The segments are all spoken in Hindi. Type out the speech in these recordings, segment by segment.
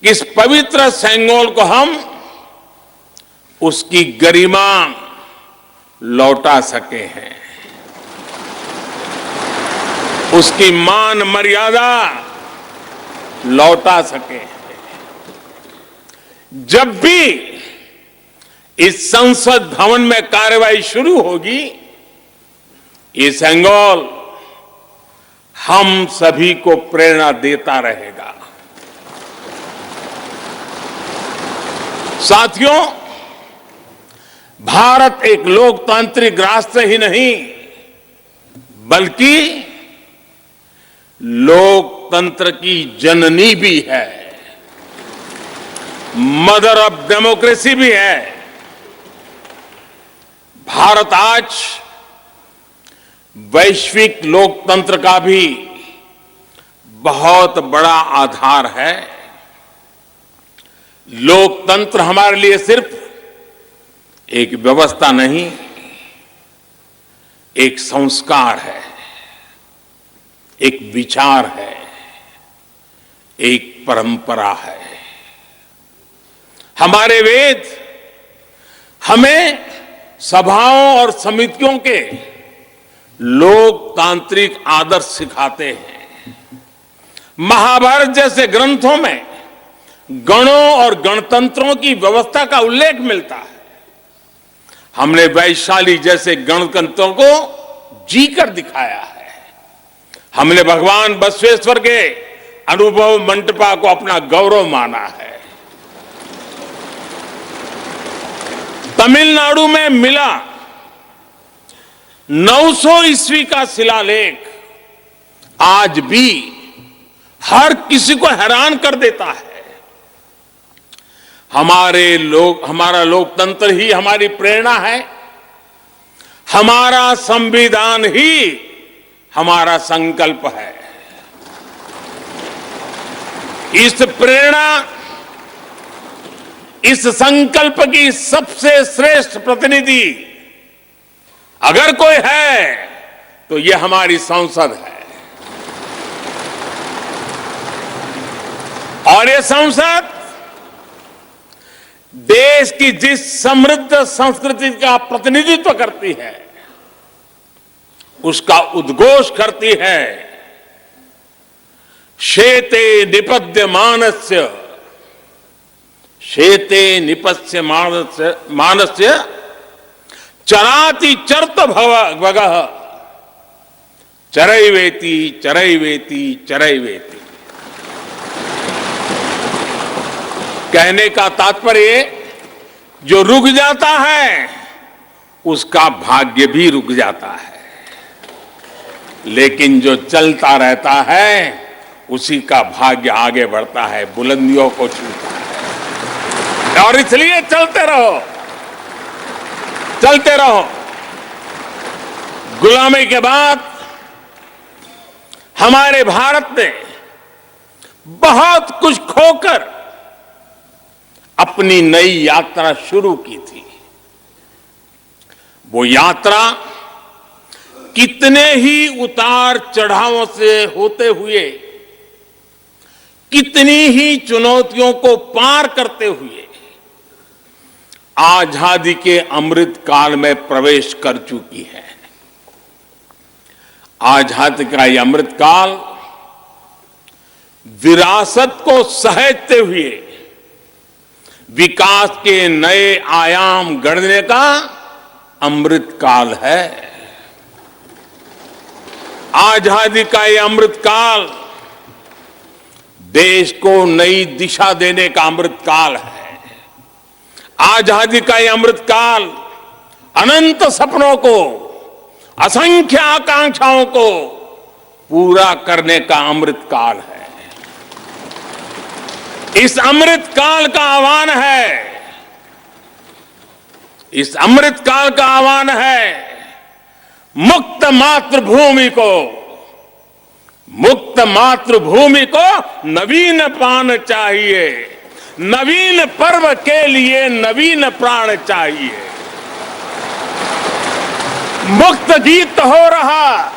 कि इस पवित्र सेंगोल को हम उसकी गरिमा लौटा सके हैं, उसकी मान मर्यादा लौटा सके हैं। जब भी इस संसद भवन में कार्यवाही शुरू होगी, ये सेंगोल हम सभी को प्रेरणा देता रहेगा। साथियों, भारत एक लोकतांत्रिक राष्ट्र ही नहीं बल्कि लोकतंत्र की जननी भी है, मदर ऑफ डेमोक्रेसी भी है। भारत आज वैश्विक लोकतंत्र का भी बहुत बड़ा आधार है। लोकतंत्र हमारे लिए सिर्फ एक व्यवस्था नहीं, एक संस्कार है, एक विचार है, एक परंपरा है। हमारे वेद हमें सभाओं और समितियों के लोकतांत्रिक आदर्श सिखाते हैं। महाभारत जैसे ग्रंथों में गणों और गणतंत्रों की व्यवस्था का उल्लेख मिलता है। हमने वैशाली जैसे गणतंत्रों को जीकर दिखाया है। हमने भगवान बसवेश्वर के अनुभव मंटपा को अपना गौरव माना है। तमिलनाडु में मिला 900 ईस्वी का शिलालेख आज भी हर किसी को हैरान कर देता है। हमारा लोकतंत्र ही हमारी प्रेरणा है। हमारा संविधान ही हमारा संकल्प है। इस प्रेरणा, इस संकल्प की सबसे श्रेष्ठ प्रतिनिधि अगर कोई है तो यह हमारी संसद है। और यह संसद देश की जिस समृद्ध संस्कृति का प्रतिनिधित्व करती है, उसका उद्घोष करती है। शेते निपद्य मानस्य, शेते निपस्य मानस्य चराति चरत भगः, चरैवेति चरैवेति चरैवेति। कहने का तात्पर्य, जो रुक जाता है उसका भाग्य भी रुक जाता है, लेकिन जो चलता रहता है उसी का भाग्य आगे बढ़ता है, बुलंदियों को छूता है। और इसलिए चलते रहो, चलते रहो। गुलामी के बाद हमारे भारत ने बहुत कुछ खोकर अपनी नई यात्रा शुरू की थी। वो यात्रा कितने ही उतार चढ़ावों से होते हुए, कितनी ही चुनौतियों को पार करते हुए आजादी के अमृत काल में प्रवेश कर चुकी है। आजादी का यह अमृत काल विरासत को सहेजते हुए विकास के नए आयाम गढ़ने का अमृत काल है। आजादी का यह अमृत काल देश को नई दिशा देने का अमृत काल है। आजादी का यह अमृत काल अनंत सपनों को, असंख्य आकांक्षाओं को पूरा करने का अमृत काल है। इस अमृत काल का आह्वान है, इस अमृत काल का आह्वान है मुक्त मातृभूमि को, मुक्त मातृभूमि को नवीन प्राण चाहिए, नवीन पर्व के लिए नवीन प्राण चाहिए। मुक्त गीत हो रहा,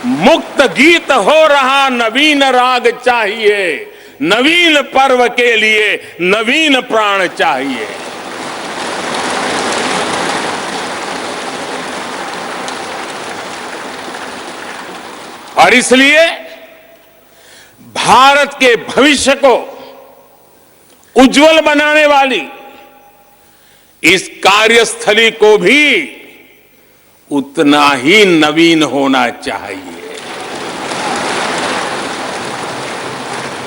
मुक्त गीत हो रहा नवीन राग चाहिए, नवीन पर्व के लिए नवीन प्राण चाहिए। और इसलिए भारत के भविष्य को उज्जवल बनाने वाली इस कार्यस्थली को भी उतना ही नवीन होना चाहिए,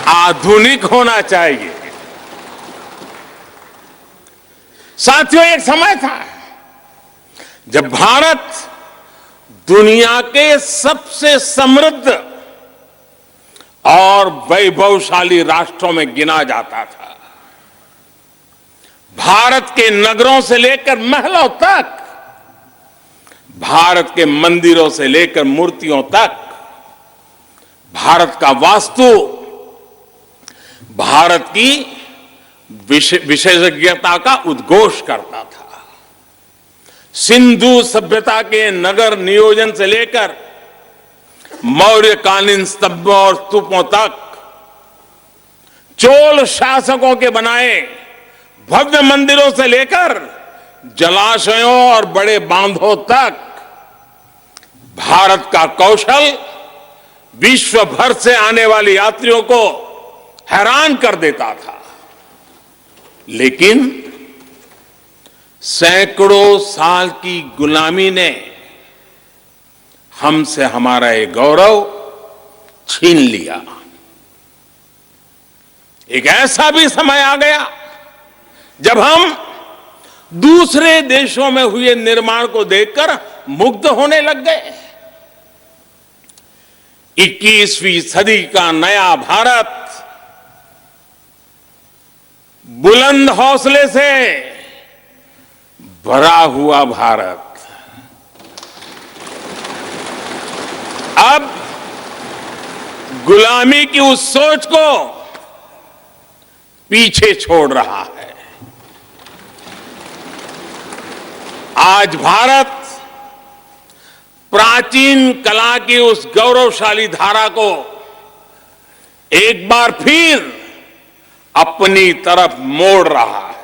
आधुनिक होना चाहिए। साथियों, एक समय था जब भारत दुनिया के सबसे समृद्ध और वैभवशाली राष्ट्रों में गिना जाता था। भारत के नगरों से लेकर महलों तक, भारत के मंदिरों से लेकर मूर्तियों तक, भारत का वास्तु भारत की विशेषज्ञता का उद्घोष करता था। सिंधु सभ्यता के नगर नियोजन से लेकर मौर्यकालीन स्तंभों और स्तूपों तक, चोल शासकों के बनाए भव्य मंदिरों से लेकर जलाशयों और बड़े बांधों तक, भारत का कौशल विश्व भर से आने वाले यात्रियों को हैरान कर देता था। लेकिन सैकड़ों साल की गुलामी ने हमसे हमारा ये गौरव छीन लिया। एक ऐसा भी समय आ गया जब हम दूसरे देशों में हुए निर्माण को देखकर मुग्ध होने लग गए। 21वीं सदी का नया भारत बुलंद हौसले से भरा हुआ भारत अब गुलामी की उस सोच को पीछे छोड़ रहा है। आज भारत प्राचीन कला की उस गौरवशाली धारा को एक बार फिर अपनी तरफ मोड़ रहा है।